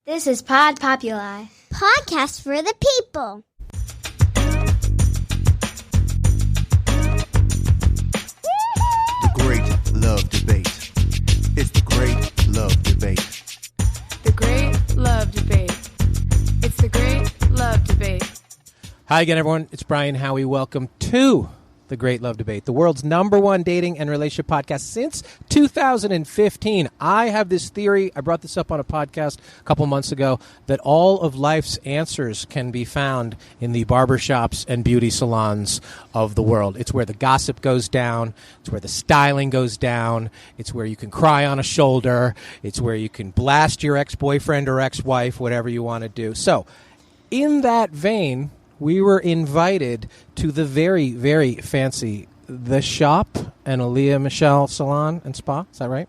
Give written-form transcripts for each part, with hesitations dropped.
This is Pod Populi. Podcast for the people. The Great Love Debate. It's the Great Love Debate. The Great Love Debate. It's the Great Love Debate. Hi again, everyone. It's Brian Howie. Welcome to The Great Love Debate, the world's #1 dating and relationship podcast since 2015. I have this theory, I brought this up on a podcast a couple months ago, that all of life's answers can be found in the barbershops and beauty salons of the world. It's where the gossip goes down. It's where the styling goes down. It's where you can cry on a shoulder. It's where you can blast your ex-boyfriend or ex-wife, whatever you want to do. So, in that vein, we were invited to the very, very fancy The Shop and Aaliyah Michelle Salon and Spa. Is that right?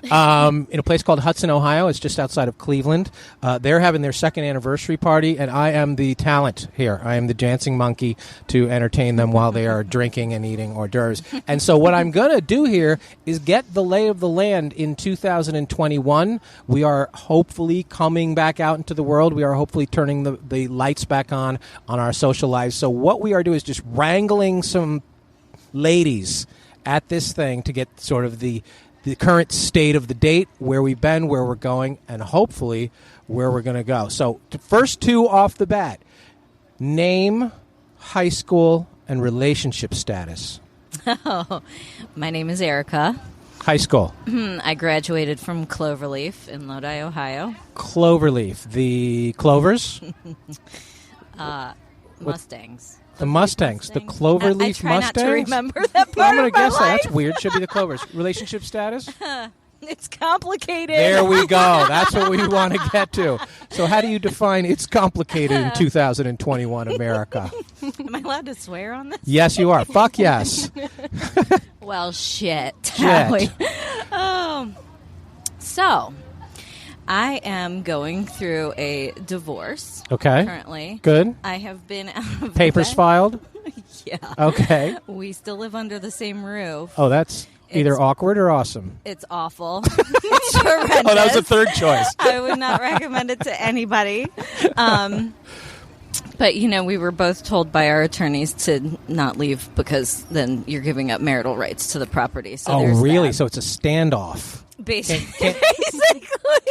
Yep. In a place called Hudson, Ohio. It's just outside of Cleveland. They're having their second anniversary party, and I am the talent here. I am the dancing monkey to entertain them while they are drinking and eating hors d'oeuvres. And so what I'm going to do here is get the lay of the land in 2021. We are hopefully coming back out into the world. We are hopefully turning the lights back on our social lives. So what we are doing is just wrangling some ladies at this thing to get sort of the current state of the date, where we've been, where we're going, and hopefully where we're going to go. So first two off the bat: name, high school, and relationship status. Oh, my name is Erica. High school. I graduated from Cloverleaf in Lodi, Ohio. Cloverleaf. The Clovers? Mustangs. The Mustangs. The Cloverleaf Mustangs? I try not to remember that part I'm going of to my guess life. that. That's weird. Should be the Clovers. Relationship status? It's complicated. There we go. That's what we want to get to. So how do you define it's complicated in 2021 America? Am I allowed to swear on this? Yes, you are. Fuck yes. Well, shit. Shit. So, I am going through a divorce. Okay. Currently. Good. I have been out of Papers bed. filed? Yeah. Okay. We still live under the same roof. Oh, that's either It's- awkward or awesome. It's awful. It's horrendous. Oh, that was a third choice. I would not recommend it to anybody. But, we were both told by our attorneys to not leave because then you're giving up marital rights to the property. So Oh, there's really? that. So it's a standoff. Basically.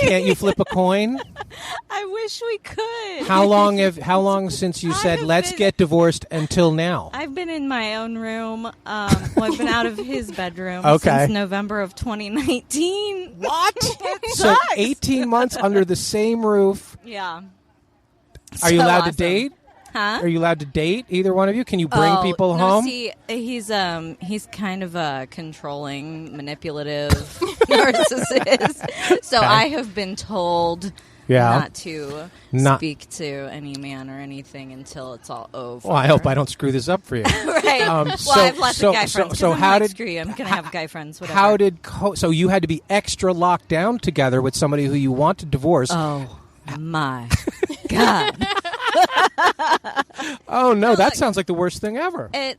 Can't you flip a coin? I wish we could. How long since you said let's get divorced until now? I've been in my own room. I've been out of his bedroom Okay. since November of 2019. What? It So sucks. 18 months under the same roof. Yeah. Are you So allowed awesome. to date? Huh? Are you allowed to date, either one of you? Can you bring people no, home? See, he's kind of a controlling, manipulative narcissist. So Okay. I have been told not to speak to any man or anything until it's all over. Well, I hope I don't screw this up for you. Right. Well, I have lots of guy friends. So how did screw you? I'm gonna have guy friends. Whatever. How did so you had to be extra locked down together with somebody who you want to divorce? Oh my God. Oh no, that sounds like the worst thing ever. It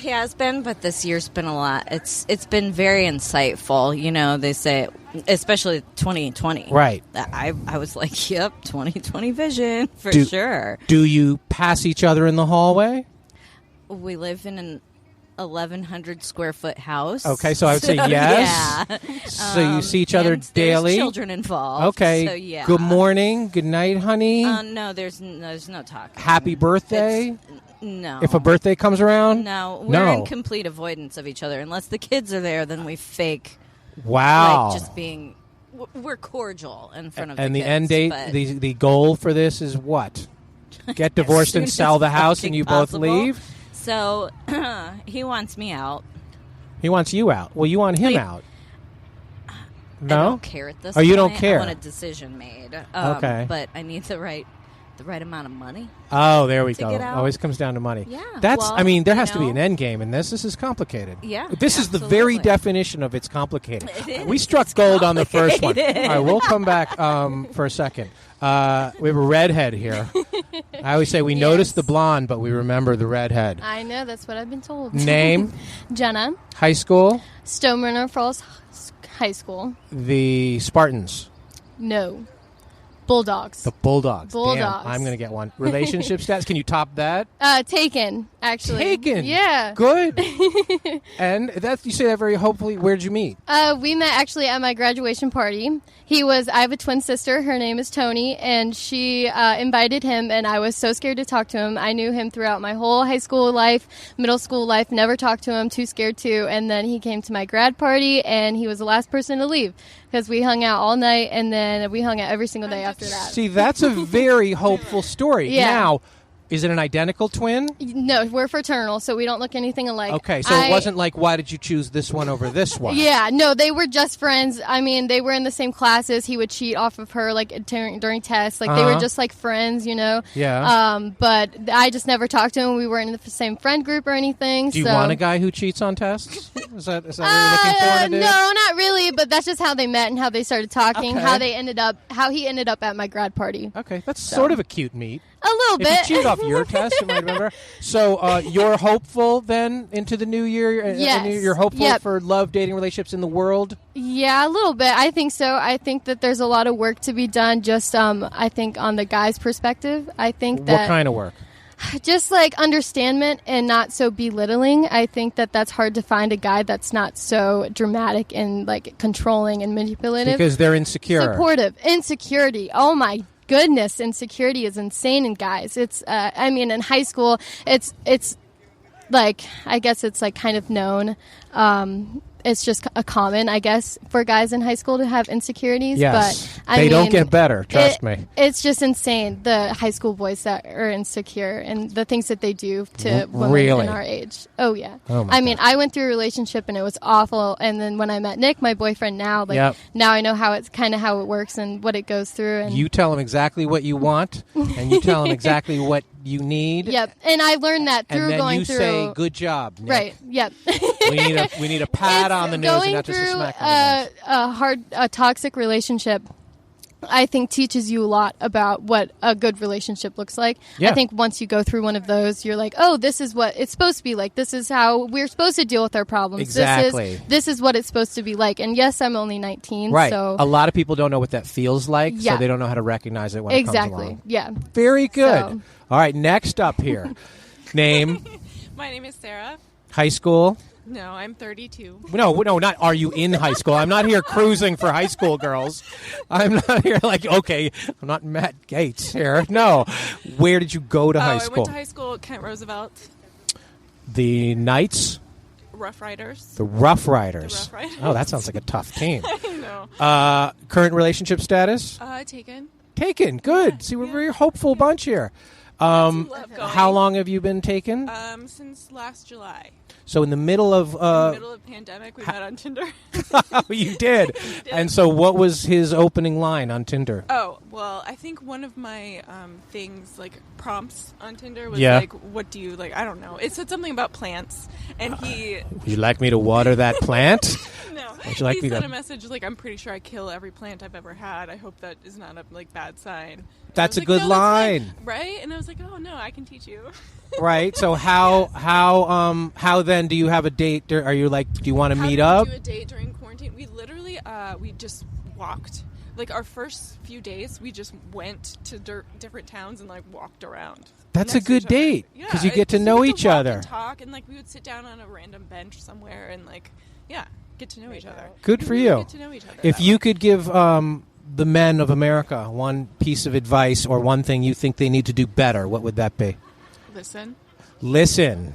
has been, but this year's been a lot. It's been very insightful. They say, especially 2020. Right. I was like, yep, 2020 vision for sure. Do you pass each other in the hallway? We live in an 1,100 square foot house. Okay, so I would say yes. Yeah. So you see each other and daily. There's children involved. Okay. So yeah. Good morning. Good night, honey. No, there's no talk. Happy birthday. No. If a birthday comes around? No, we're in complete avoidance of each other. Unless the kids are there, then we fake. Wow. Like just being, we're cordial in front of and the the kids. end date, but the goal for this is what? Get divorced and sell the house and you both leave? So he wants me out. He wants you out. Well, you want him out. No? I don't care at this Oh, point. you don't care? I want a decision made. Okay. But I need the right amount of money. Oh, there we to go. get out. Always comes down to money. Yeah. That's. Well, I mean, there has to be an end game in this. This is complicated. Yeah, This is the very absolutely. definition of it's complicated. It is. We struck It's gold on the first one. All complicated. right, we'll come back for a second. We have a redhead here. I always say we notice the blonde, but we remember the redhead. I know, that's what I've been told. Name? Jenna. High school? Stoneburner Falls High School. The Spartans. No. Bulldogs. The Bulldogs. Bulldogs. Damn, I'm going to get one. Relationship status. Can you top that? Taken, actually. Taken. Yeah. Good. And you say that very hopefully. Where did you meet? We met actually at my graduation party. I have a twin sister. Her name is Tony, and she invited him, and I was so scared to talk to him. I knew him throughout my whole high school life, middle school life, never talked to him, too scared to. And then he came to my grad party, and he was the last person to leave because we hung out all night, and then we hung out every single day after that. See, that's a very hopeful story. Yeah. Now, is it an identical twin? No, we're fraternal, so we don't look anything alike. Okay, so it wasn't like, why did you choose this one over this one? Yeah, no, they were just friends. I mean, they were in the same classes. He would cheat off of her, like, during tests. Like, they were just, like, friends, you know? Yeah. But I just never talked to him. We weren't in the same friend group or anything. Do you want a guy who cheats on tests? Is that what you're looking forward to do? No, not really, but that's just how they met and how they started talking, Okay. how he ended up at my grad party. Okay, that's sort of a cute meet. A little bit. If you cheat off your test, you might remember. So you're hopeful then into the new year? Yes. You're hopeful Yep. for love, dating, relationships in the world? Yeah, a little bit. I think so. I think that there's a lot of work to be done just, I think, on the guy's perspective. I think that... What kind of work? Just like understandment and not so belittling. I think that that's hard to find a guy that's not so dramatic and like controlling and manipulative. Because they're insecure. Supportive. Insecurity. Oh my goodness. Insecurity is insane in guys. It's, I mean, in high school, it's like, I guess it's like kind of known. It's just a common, I guess, for guys in high school to have insecurities. Yes. But They don't get better, trust me. It's just insane, the high school boys that are insecure and the things that they do to women Really? in our age. Oh, yeah. Oh my I mean, I went through a relationship and it was awful. And then when I met Nick, my boyfriend now, now I know how it works and what it goes through. And You tell him exactly what you want, and you tell him exactly what you need. Yep. And I learned that And through then going you through. say, good job, Nick. Right. Yep. We need a pat on the nose and not just a smack on the nose. A toxic relationship, I think, teaches you a lot about what a good relationship looks like. Yeah. I think once you go through one of those, you're like, oh, this is what it's supposed to be like. This is how we're supposed to deal with our problems. Exactly. This is what it's supposed to be like. And yes, I'm only 19. Right. So A lot of people don't know what that feels like, so Yeah. they don't know how to recognize it when it comes exactly. along. Yeah. Very good. So- All right, next up here. Name, My name is Sarah. high school. No, I'm 32. No, not are you in high school? I'm not here cruising for high school girls. I'm not here like, okay, I'm not Matt Gates here. No. Where did you go to high I school? went to high school at Kent Roosevelt. The Knights? Rough Riders. The Rough Riders. The Rough Riders. Oh, that sounds like a tough team. I know. Current relationship status? Taken. Taken. Good. See, we're a very hopeful bunch here. Love going. How long have you been taken? Since last July. So in the middle of... In the middle of pandemic, we met on Tinder. Oh, you did. And so what was his opening line on Tinder? Oh, well, I think one of my things, like prompts on Tinder was Yeah. like, what do you, like, I don't know. It said something about plants, and he... Would you like me to water that plant? No, Would you like he me sent to- a message like, I'm pretty sure I kill every plant I've ever had. I hope that is not a like bad sign. And That's I a was good like, no, that's line. fine. Right? And I was like, oh, no, I can teach you. Right. So how then do you have a date? Are you like, do you want to How meet did up? we do a date during quarantine? We literally, we just walked. Like, our first few days, we just went to different towns and, like, walked around. That's a next to good each other. date, Yeah, 'cause you get to we know get each walk other. And talk, and, like, we would sit down on a random bench somewhere and, like, yeah, get to know each other. Good We for really you. Get to know each other If that you way. could give the men of America one piece of advice or one thing you think they need to do better, what would that be? Listen. Listen.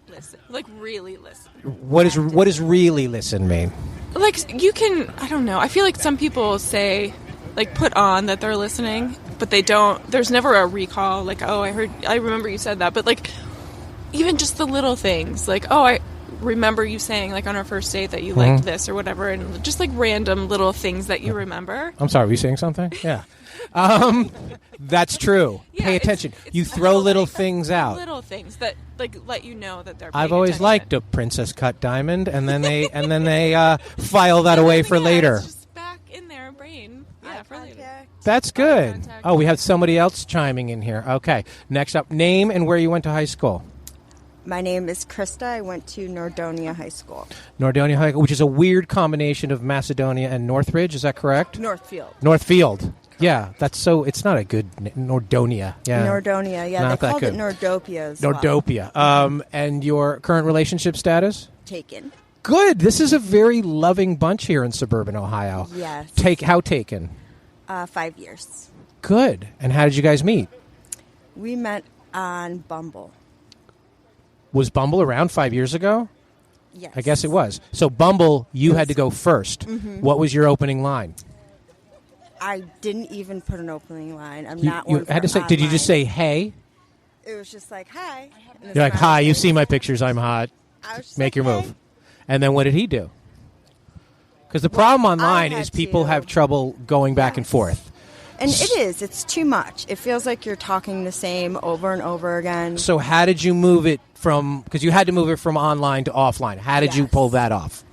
Listen. Like, really listen. What does really listen mean? Like, you can, I don't know. I feel like some people say, like, put on that they're listening, but they don't. There's never a recall, like, oh, I remember you said that. But, like, even just the little things, like, oh, I remember you saying, like, on our first date that you liked this or whatever, and just, like, random little things that you remember. I'm sorry, were you saying something? Yeah. That's true. Yeah, Pay it's- attention. it's You the throw whole little thing. things out. Little things that, like, let you know that they're paying I've always attention. liked a princess cut diamond, and then they file that away for Yeah, later. It's just back in their brain. Yeah, for later. That's good. contact. Oh, we have somebody else chiming in here. Okay. Next up, name and where you went to high school. My name is Krista. I went to Nordonia High School. Nordonia High, which is a weird combination of Macedonia and Northridge. Is that correct? Northfield. Northfield. Yeah, that's so. It's not a good Nordonia. Yeah, Nordonia. Yeah, Not they that called good. it Nordopia as well. Nordopia. And your current relationship status? Taken. Good. This is a very loving bunch here in suburban Ohio. Yes. How taken? 5 years. Good. And how did you guys meet? We met on Bumble. Was Bumble around 5 years ago? Yes. I guess it was. So Bumble, you had to go first. Mm-hmm. What was your opening line? I didn't even put an opening line. I'm You, not you one had to for say. Did you just online. say hey? It was just like, hi. And You're like, it's hi. not You've like- seen my pictures. I'm hot. I was just Make like, your "Hey." move. And then what did he do? Because the problem online I had is people to- have trouble going back and Yes. forth. And it is. It's too much. It feels like you're talking the same over and over again. So how did you move it from? Because you had to move it from online to offline. How did you Yes. pull that off?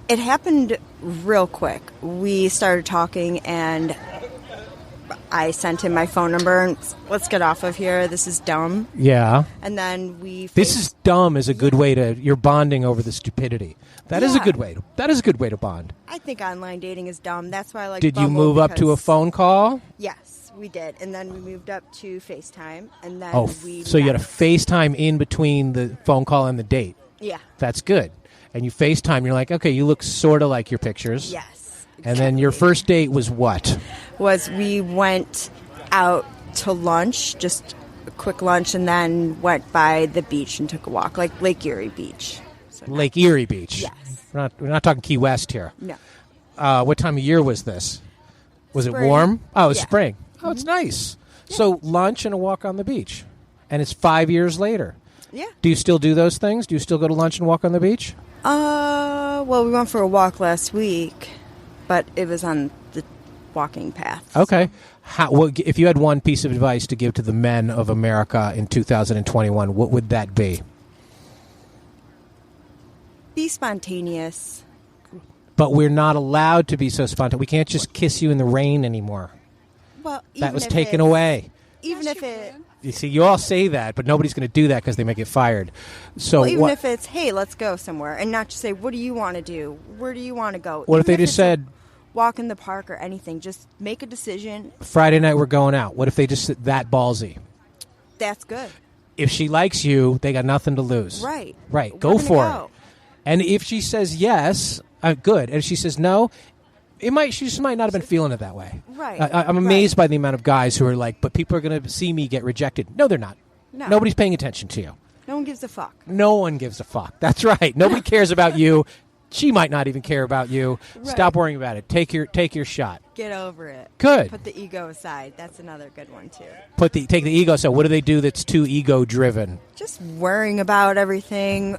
It happened real quick. We started talking, and I sent him my phone number. And let's get off of here. This is dumb. Yeah. And then we. This is dumb is a good way to. You're bonding over the stupidity. That is a Yeah. good way. That is a good way to bond. I think online dating is dumb. That's why I like. Did you Bumble move up to a because- phone call? Yes, we did, and then we moved up to FaceTime, and then Oh, we. so you had a met. FaceTime in between the phone call and the date. Yeah. That's good. And you FaceTime. You're like, okay, you look sort of like your pictures. Yes. And then your exactly. first date was what? Was we went out to lunch, just a quick lunch, and then went by the beach and took a walk, like Lake Erie Beach. So Lake Erie Beach. Yes. We're not talking Key West here. No. What time of year was this? Was it Spring. warm? Oh, it was Yeah. spring. Oh, it's nice. So lunch and a walk on the beach. And it's 5 years later. Yeah. Do you still do those things? Do you still go to lunch and walk on the beach? Well, we went for a walk last week, but it was on the walking path. Okay. If you had one piece of advice to give to the men of America in 2021, what would that be? Be spontaneous. But we're not allowed to be so spontaneous. We can't just kiss you in the rain anymore. Well, That was taken away. Even if it. You see, you all say that, but nobody's going to do that because they may get fired. So Well, even what, if it's, hey, let's go somewhere, and not just say, what do you want to do? Where do you want to go? what if Even they just it's said, a walk in the park or anything? Just make a decision. Friday night we're going out? What if they just said that ballsy? That's good. If she likes you, they got nothing to lose. Right. Right. We're Go gonna for go. it. And if she says yes, good. And if she says no, she just might not have been feeling it that way. Right. I'm amazed Right. by the amount of guys who are like, but people are going to see me get rejected. No, they're not. No. Nobody's paying attention to you. No one gives a fuck. No one gives a fuck. That's right. Nobody cares about you. She might not even care about you. Right. Stop worrying about it. Take your shot. Get over it. Good. Put the ego aside. That's another good one, too. Take the ego. So what do they do that's too ego driven? Just worrying about everything.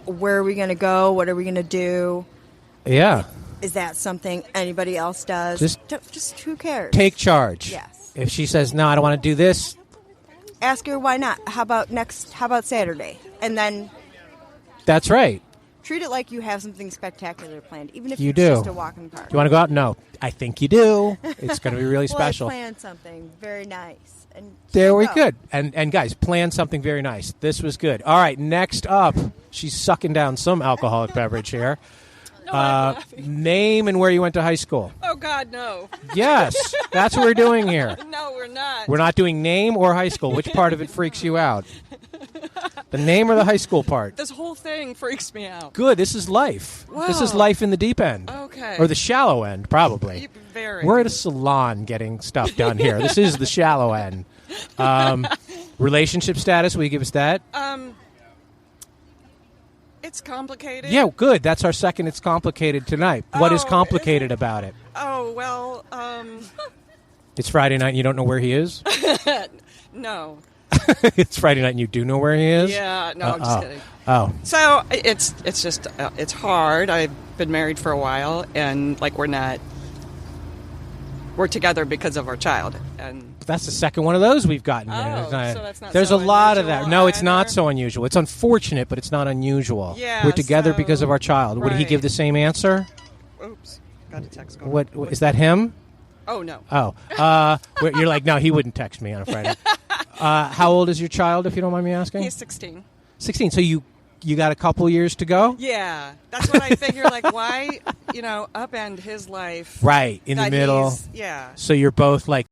Where are we going to go? What are we going to do? Yeah. Is that something anybody else does? Just who cares? Take charge. Yes. If she says, no, I don't want to do this, Ask her why not. How about Saturday? And then that's right. treat it like you have something spectacular planned, even if You it's do. just a walk in the park. Do you want to go out? No. I think you do. It's going to be really Well, special. I planned something very nice. And There we go. good. And guys, plan something very nice. This was good. All right, next up, she's sucking down some alcoholic beverage here. Name and where you went to high school. Oh, God, no. Yes, that's what we're doing here. No, we're not. We're not doing name or high school. Which part of it freaks you out? The name or the high school part? This whole thing freaks me out. Good. This is life. This is Wow. life in the deep end. Okay. Or the shallow end, probably. Very. We're at a salon getting stuff done here. This is the shallow end. Relationship status, will you give us that? It's complicated. Yeah, good. That's our second It's Complicated tonight. What is Oh, complicated about it? Oh, well, It's Friday night and you don't know where he is? no. It's Friday night and you do know where he is? Yeah, no, I'm just kidding. Oh. So it's just it's hard. I've been married for a while, and like we're together because of our child, and That's the second one of those we've gotten. Oh, here. so that's not There's so a lot of that. unusual No, it's not either? so unusual. It's unfortunate, but it's not unusual. Yeah, We're together so- because of our child. Would he right. give the same answer? oops, got a text going. What is that him? Oh no. Oh. You're like, no, he wouldn't text me on a Friday. How old is your child, if you don't mind me asking? He's 16. 16. So you got a couple years to go? Yeah, that's what I figure. Like, why, upend his life? Right, in the that middle. he's- Yeah. So you're both like